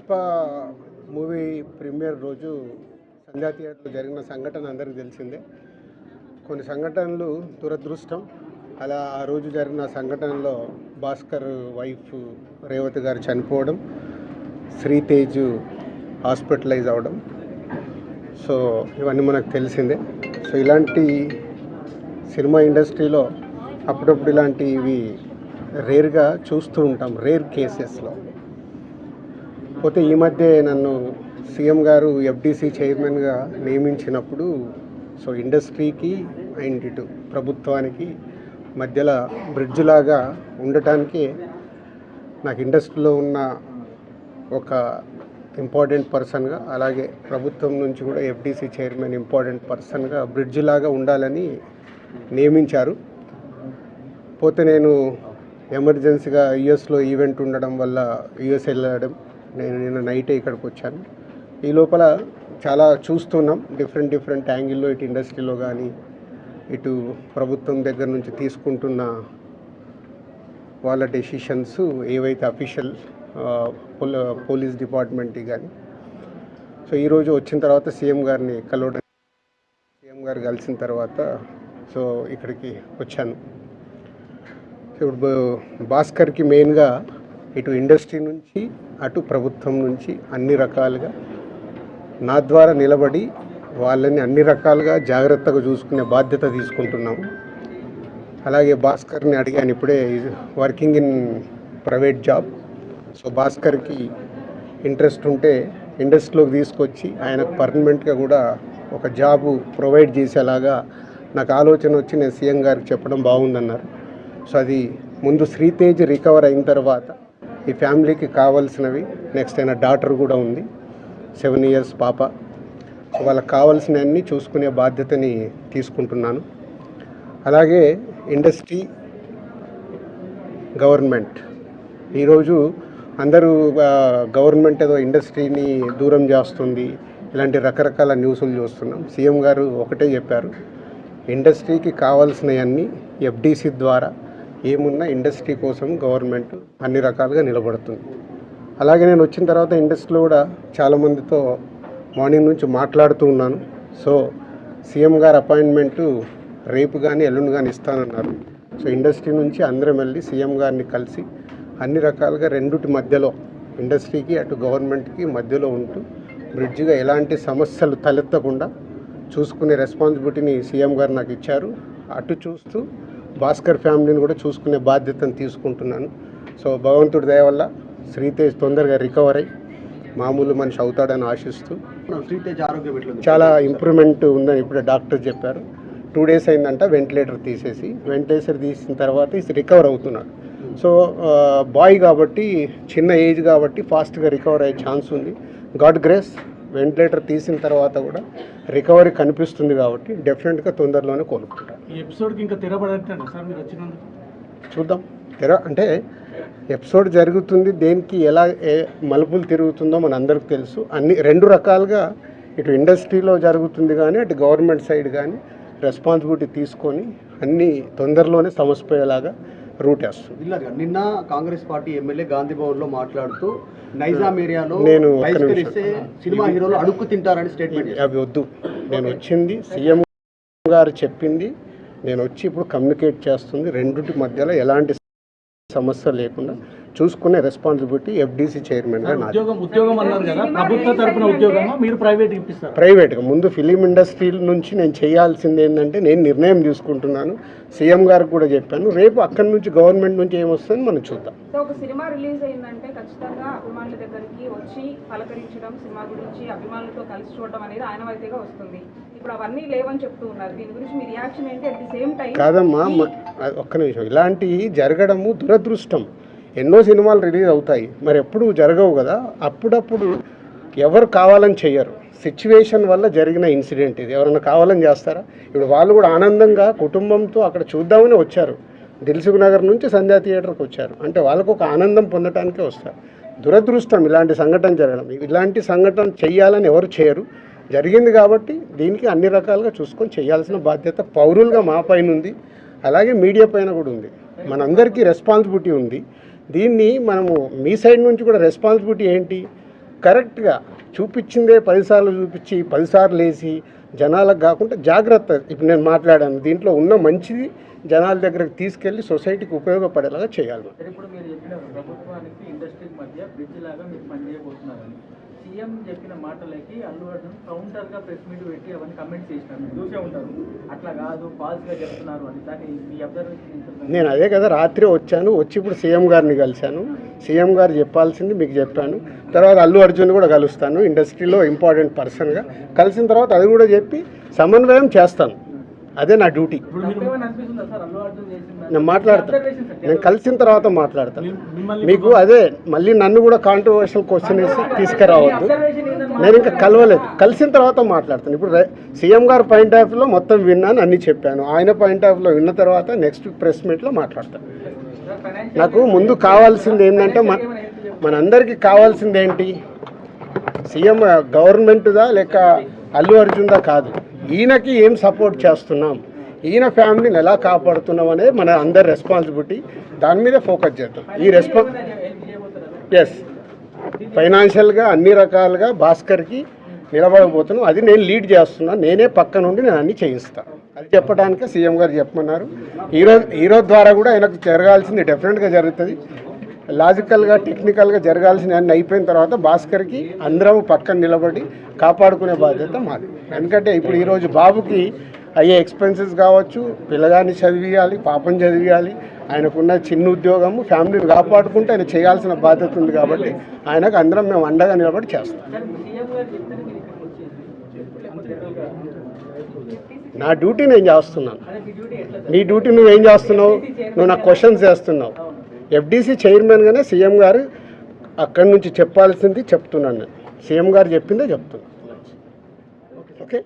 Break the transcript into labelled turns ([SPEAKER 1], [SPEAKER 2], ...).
[SPEAKER 1] Pushpa movie premier రోజు సంధ్యా థియేటర్లో జరిగిన సంఘటన అందరికీ తెలిసిందే. కొన్ని సంఘటనలు దురదృష్టం. అలా ఆ రోజు జరిగిన సంఘటనలో భాస్కర్ వైఫ్ రేవతి గారు చనిపోవడం, శ్రీతేజ్ హాస్పిటలైజ్ అవ్వడం, సో ఇవన్నీ మనకు తెలిసిందే. సో ఇలాంటి సినిమా ఇండస్ట్రీలో అప్పుడప్పుడు ఇలాంటివి రేర్గా చూస్తూ ఉంటాం, రేర్ కేసెస్లో. పోతే ఈ మధ్య నన్ను సీఎం గారు ఎఫ్డీసీ చైర్మన్గా నియమించినప్పుడు సో ఇండస్ట్రీకి అండ్ ఇటు ప్రభుత్వానికి మధ్యలో బ్రిడ్జ్ లాగా ఉండటానికి నాకు ఇండస్ట్రీలో ఉన్న ఒక ఇంపార్టెంట్ పర్సన్గా, అలాగే ప్రభుత్వం నుంచి కూడా ఎఫ్డీసీ చైర్మన్ ఇంపార్టెంట్ పర్సన్గా బ్రిడ్జ్ లాగా ఉండాలని నియమించారు. పోతే నేను ఎమర్జెన్సీగా యుఎస్లో ఈవెంట్ ఉండడం వల్ల యుఎస్ వెళ్ళడం, నేను నిన్న నైటే ఇక్కడికి వచ్చాను. ఈ లోపల చాలా చూస్తున్నాం డిఫరెంట్ యాంగిల్లో, ఇటు ఇండస్ట్రీలో కానీ ఇటు ప్రభుత్వం దగ్గర నుంచి తీసుకుంటున్న వాళ్ళ డెసిషన్స్ ఏవైతే అఫీషియల్ పోలీస్ డిపార్ట్మెంట్కి కానీ. సో ఈరోజు వచ్చిన తర్వాత సీఎం గారిని కలవడం, సీఎం గారు కలిసిన తర్వాత సో ఇక్కడికి వచ్చాను. ఇప్పుడు భాస్కర్కి మెయిన్గా ఇటు ఇండస్ట్రీ నుంచి అటు ప్రభుత్వం నుంచి అన్ని రకాలుగా నా ద్వారా నిలబడి వాళ్ళని అన్ని రకాలుగా జాగ్రత్తగా చూసుకునే బాధ్యత తీసుకుంటున్నాము. అలాగే భాస్కర్ని అడిగాను, ఇప్పుడే working in private job. So భాస్కర్కి ఇంట్రెస్ట్ ఉంటే ఇండస్ట్రీలోకి తీసుకొచ్చి ఆయనకు పర్మనెంట్గా కూడా ఒక జాబు ప్రొవైడ్ చేసేలాగా నాకు ఆలోచన వచ్చి నేను సీఎం గారికి చెప్పడం బాగుందన్నారు. సో అది ముందు శ్రీతేజ్ రికవర్ అయిన తర్వాత ఈ ఫ్యామిలీకి కావాల్సినవి, నెక్స్ట్ అయిన డాటర్ కూడా ఉంది, 7 years పాప. సో వాళ్ళకి కావాల్సినవన్నీ చూసుకునే బాధ్యతని తీసుకుంటున్నాను. అలాగే ఇండస్ట్రీ, గవర్నమెంట్, ఈరోజు అందరూ గవర్నమెంట్ ఏదో ఇండస్ట్రీని దూరం చేస్తుంది, ఇలాంటి రకరకాల న్యూస్లు చూస్తున్నాం. సీఎం గారు ఒకటే చెప్పారు, ఇండస్ట్రీకి కావాల్సినవన్నీ ఎఫ్డీసీ ద్వారా ఏమున్నా ఇండస్ట్రీ కోసం గవర్నమెంట్ అన్ని రకాలుగా నిలబడుతుంది. అలాగే నేను వచ్చిన తర్వాత ఇండస్ట్రీలో కూడా చాలామందితో మార్నింగ్ నుంచి మాట్లాడుతూ ఉన్నాను. సో సీఎం గారు అపాయింట్మెంటు రేపు కానీ ఎల్లుండి కానీ ఇస్తానన్నారు. సో ఇండస్ట్రీ నుంచి అందరం వెళ్ళి సీఎం గారిని కలిసి అన్ని రకాలుగా రెండుటి మధ్యలో, ఇండస్ట్రీకి అటు గవర్నమెంట్కి మధ్యలో ఉంటూ బ్రిడ్జిగా ఎలాంటి సమస్యలు తలెత్తకుండా చూసుకునే రెస్పాన్సిబిలిటీని సీఎం గారు నాకు ఇచ్చారు. అటు చూస్తూ భాస్కర్ ఫ్యామిలీని కూడా చూసుకునే బాధ్యతను తీసుకుంటున్నాను. సో భగవంతుడి దయ వల్ల శ్రీతేజ్ తొందరగా రికవర్ అయ్యి మామూలు మనిషి అవుతాడని ఆశిస్తూ.
[SPEAKER 2] శ్రీతేజ్ ఆరోగ్యం
[SPEAKER 1] చాలా ఇంప్రూవ్మెంట్ ఉందని ఇప్పుడే డాక్టర్ చెప్పారు. 2 days అయిందంట వెంటిలేటర్ తీసిన తర్వాత రికవర్ అవుతున్నాడు. సో బాయ్ కాబట్టి, చిన్న ఏజ్ కాబట్టి ఫాస్ట్గా రికవర్ అయ్యే ఛాన్స్ ఉంది. గాడ్ గ్రేస్, వెంటిలేటర్ తీసిన తర్వాత కూడా రికవరీ కనిపిస్తుంది కాబట్టి డెఫినెట్గా తొందరలోనే కోలుకుంటారు.
[SPEAKER 2] ఈ ఎపిసోడ్కి ఇంకా తెరబడట్లేదా సార్ మీరు వచ్చినందుకు?
[SPEAKER 1] చూద్దాం. అంటే ఎపిసోడ్ జరుగుతుంది, దేనికి ఎలా మలుపులు తిరుగుతుందో మన అందరికీ తెలుసు. అన్ని 2 రకాలుగా ఇటు ఇండస్ట్రీలో జరుగుతుంది కానీ అటు గవర్నమెంట్ సైడ్ కానీ రెస్పాన్సిబిలిటీ తీసుకొని అన్నీ తొందరలోనే సమసిపోయేలాగా రూట్ వేస్తుంది.
[SPEAKER 2] నిన్న కాంగ్రెస్ పార్టీ ఎమ్మెల్యే గాంధీ భవన్లో మాట్లాడుతూ నైజాం ఏరియాలో
[SPEAKER 1] నేను
[SPEAKER 2] సినిమా హీరోలు అడుక్కు తింటారని స్టేట్మెంట్.
[SPEAKER 1] అవి వద్దు, నేను వచ్చింది సీఎం గారు చెప్పింది, నేను వచ్చి ఇప్పుడు కమ్యూనికేట్ చేస్తుంది. రెండింటి మధ్యలో ఎలాంటి సమస్య లేకుండా చూసుకునే రెస్పాన్సిబిలిటీ ఎఫ్డీసీ చైర్మన్గా నాది. ప్రైవేట్గా ముందు ఫిలిం ఇండస్ట్రీ నుంచి నేను చేయాల్సింది ఏంటంటే, నేను నిర్ణయం తీసుకుంటున్నాను, సీఎం గారికి కూడా చెప్పాను. రేపు అక్కడి నుంచి గవర్నమెంట్ నుంచి ఏమొస్తుందని మనం చూద్దాం.
[SPEAKER 3] ఒక సినిమా రిలీజ్ అయిందంటే ఖచ్చితంగా అభిమానుల దగ్గరికి వచ్చి పలకరించడం, సినిమా గురించి అభిమానులతో కలిసి చూడడం అనేది ఆనవాయితీగా వస్తుంది. ఇప్పుడు అవన్నీ లేవని చెప్తూ ఉన్నారు. దీని గురించి మీ రియాక్షన్ ఏంటి? అట్ ది సేమ్ టైం
[SPEAKER 1] కాదమ్మా, ఒక్క నిమిషం, ఇలాంటివి జరగడము దురదృష్టం. ఎన్నో సినిమాలు రిలీజ్ అవుతాయి, మరి ఎప్పుడు జరగవు కదా. అప్పుడప్పుడు ఎవరు కావాలని చెయ్యరు, సిచ్యువేషన్ వల్ల జరిగిన ఇన్సిడెంట్ ఇది. ఎవరైనా కావాలని చేస్తారా? ఇప్పుడు వాళ్ళు కూడా ఆనందంగా కుటుంబంతో అక్కడ చూద్దామని వచ్చారు, దిల్సుఖ్ నగర్ నుంచి సంధ్యా థియేటర్కి వచ్చారు అంటే వాళ్ళకు ఒక ఆనందం పొందటానికే వస్తారు. దురదృష్టం ఇలాంటి సంఘటన జరగడం. ఇలాంటి సంఘటన చెయ్యాలని ఎవరు చేయరు, జరిగింది కాబట్టి దీనికి అన్ని రకాలుగా చూసుకొని చేయాల్సిన బాధ్యత పౌరులుగా మా పైన ఉంది, అలాగే మీడియా పైన కూడా ఉంది. మనందరికీ రెస్పాన్సిబిలిటీ ఉంది. దీన్ని మనము మీ సైడ్ నుంచి కూడా రెస్పాన్సిబిలిటీ ఏంటి, కరెక్ట్గా చూపించిందే 10 సార్లు చూపించి 10 సార్లు వేసి జనాలకు కాకుండా జాగ్రత్త. ఇప్పుడు నేను మాట్లాడాను, దీంట్లో ఉన్న మంచిది జనాల దగ్గరకు తీసుకెళ్ళి సొసైటీకి ఉపయోగపడేలాగా చేయాలి.
[SPEAKER 4] ఇప్పుడు మీరు చెప్పిన ప్రభుత్వానికి ఇండస్ట్రీకి మధ్య బ్రిడ్జ్ లాగా మీరు పనిచేయబోతున్నారని సీఎం చెప్పిన మాటలకి అల్లు అర్జున్ కౌంటర్గా ప్రెస్ మీట్ పెట్టి అవన్నీ కమెంట్స్ చేసినారు, మీరు చూసే ఉంటారు. అట్లా కాదు, ఫాల్స్గా చెప్తున్నారు అని. దాన్ని మీ అబ్జర్వేషన్?
[SPEAKER 1] నేను అదే కదా రాత్రి వచ్చాను, వచ్చి ఇప్పుడు సీఎం గారిని కలిశాను. సీఎం గారు చెప్పాల్సింది మీకు చెప్పాను. తర్వాత అల్లు అర్జున్ కూడా కలుస్తాను, ఇండస్ట్రీలో ఇంపార్టెంట్ పర్సన్గా. కలిసిన తర్వాత అది కూడా చెప్పి సమన్వయం చేస్తాను. అదే నా డ్యూటీ. నేను మాట్లాడతాను, నేను కలిసిన తర్వాత మాట్లాడతాను. మీకు అదే మళ్ళీ నన్ను కూడా కాంట్రవర్షియల్ క్వశ్చన్ వేసి తీసుకురావద్దు. నేను ఇంకా కలవలేదు, కలిసిన తర్వాత మాట్లాడతాను. ఇప్పుడు సీఎం గారు పాయింట్ ఆఫ్ వ్యూలో మొత్తం విన్నాను, అన్నీ చెప్పాను. ఆయన పాయింట్ ఆఫ్ వ్యూలో విన్న తర్వాత నెక్స్ట్ ప్రెస్ మీట్లో మాట్లాడతాను. నాకు ముందు కావాల్సింది ఏంటంటే మనందరికీ కావాల్సింది ఏంటి, సీఎం గవర్నమెంట్దా లేక అల్లు అర్జున్దా కాదు, ఈయనకి ఏం సపోర్ట్ చేస్తున్నాం, ఈయన ఫ్యామిలీని ఎలా కాపాడుతున్నాం అనేది మన అందరి రెస్పాన్సిబిలిటీ. దాని మీద ఫోకస్ చేద్దాం. ఎస్, ఫైనాన్షియల్గా అన్ని రకాలుగా భాస్కర్కి నిలబడబోతున్నాం. అది నేను లీడ్ చేస్తున్నాను, నేనే పక్క నుండి నేను అన్నీ చేయిస్తాను. అది చెప్పడానికే సీఎం గారు చెప్పమన్నారు. ఈరోజు ద్వారా కూడా ఆయనకు జరగాల్సింది డెఫినెట్గా జరుగుతుంది. లాజికల్గా టెక్నికల్గా జరగాల్సిన అన్ని అయిపోయిన తర్వాత భాస్కర్కి అందరం పక్కన నిలబడి కాపాడుకునే బాధ్యత మాది. ఎందుకంటే ఇప్పుడు ఈరోజు బాబుకి అయ్యే ఎక్స్పెన్సెస్ కావచ్చు, పిల్లగాన్ని చదివియాలి, పాపం చదివియాలి, ఆయనకున్న చిన్న ఉద్యోగము, ఫ్యామిలీని కాపాడుకుంటే ఆయన చేయాల్సిన బాధ్యత ఉంది. కాబట్టి ఆయనకు అందరం మేము అండగా నిలబడి చేస్తాం. నా డ్యూటీ నేను చేస్తున్నాను, నీ డ్యూటీ నువ్వేం చేస్తున్నావు? నువ్వు నాకు క్వశ్చన్స్ చేస్తున్నావు. ఎఫ్డీసీ చైర్మన్గానే సీఎం గారు అక్కడి నుంచి చెప్పాల్సింది చెప్తున్నాను. నేను సీఎం గారు చెప్పిందే చెప్తున్నాను. ఓకే.